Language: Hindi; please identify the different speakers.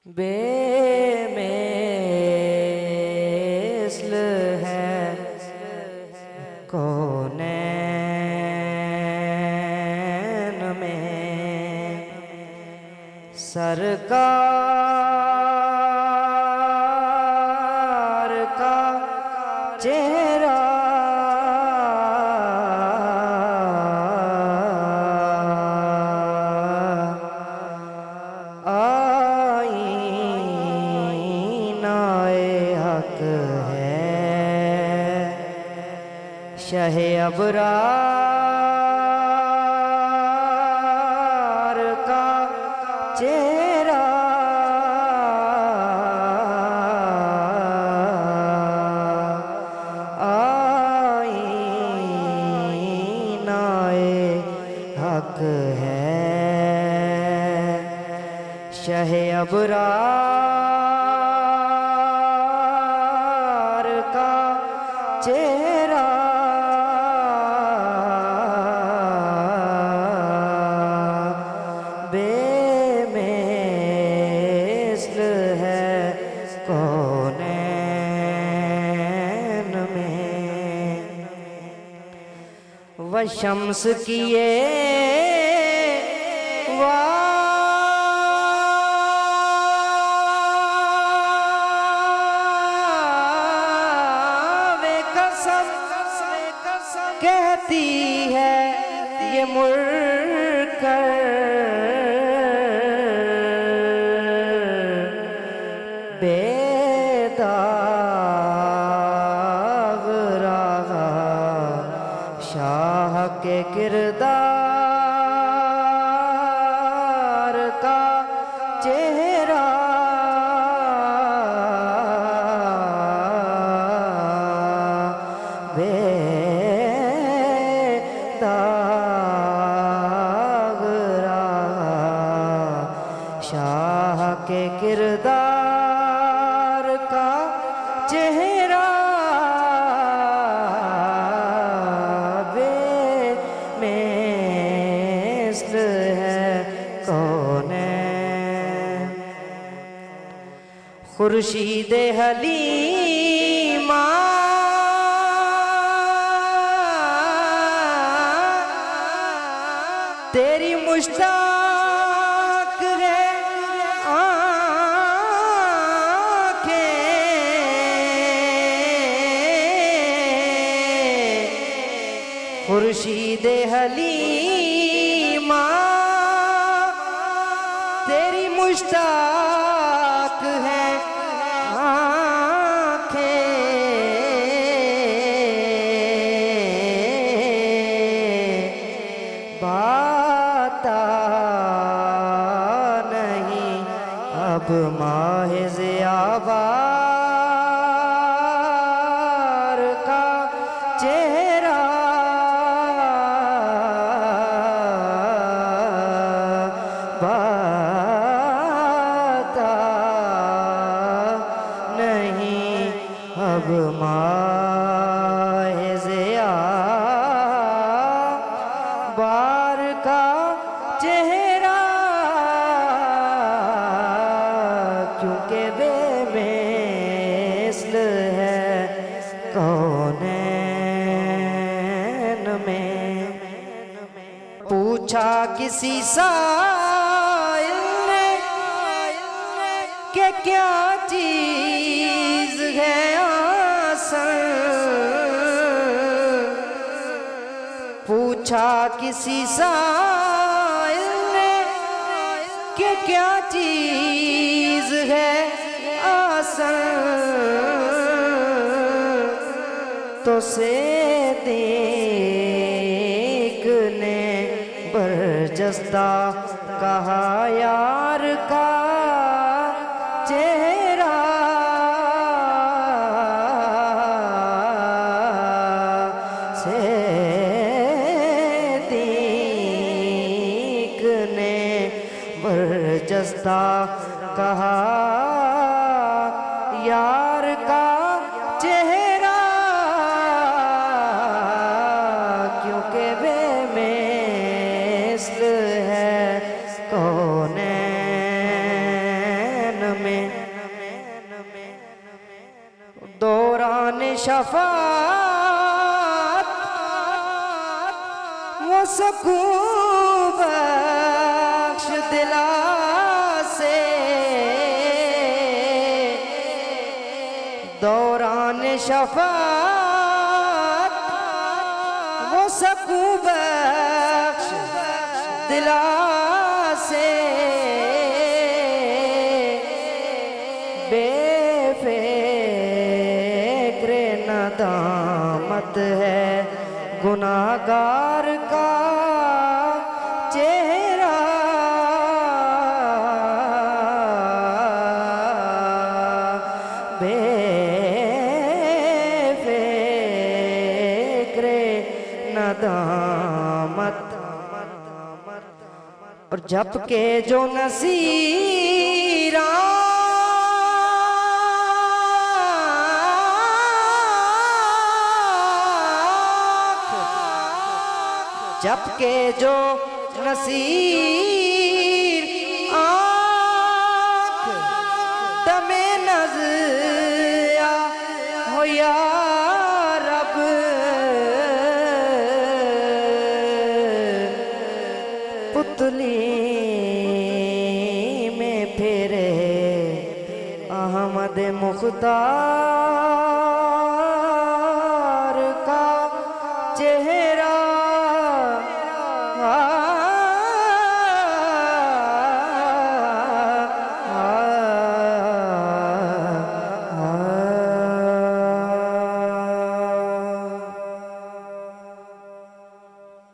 Speaker 1: बेमिसल है कौनैन में सरकार का चेहरा शहे अबरार का चेहरा आईनाए हक है। शहे अबरार का चेहरा बेमिसल है कौनैन में। व शम्स किए कहती है ये मुड़कर बेदाग रहा शाह के किरदार का चेहरा दाग रहा शाह के किरदार का चेहरा बेमिसल है कौनैन। खुर्शीद हलीमा तेरी मुश्ताक है आँखें, खुर्शीद हलीमा तेरी मुश्ताक है नहीं अब माहिज़-ए-आबार का चेहरा बाता नहीं अब माहिज़-ए-आबार का चेहरा क्योंकि बेमिसल है कौनैन में। पूछा किसी साइल ने कि क्या चीज है आसन, पूछा किसी साइल ने कि क्या चीज है आसन, तो सेदीक ने बरजस्ता कहा यार का चेहरा सेदीक ने बरजस्ता कहा यार का चेहरा क्योंकि बेमिसल है कौनैन शफात वो सकून बख्श दिला से दौरान शफात वो सकून बख्श दिला से बेफिक्र नदामत है गुनाहगार का चेहरा बेफिक्र नदामत और जब के जो नसीरा जब के जो नसीर आँख दमे नज़्या हो या रब पुतली में फिरे अहमद मुख्तार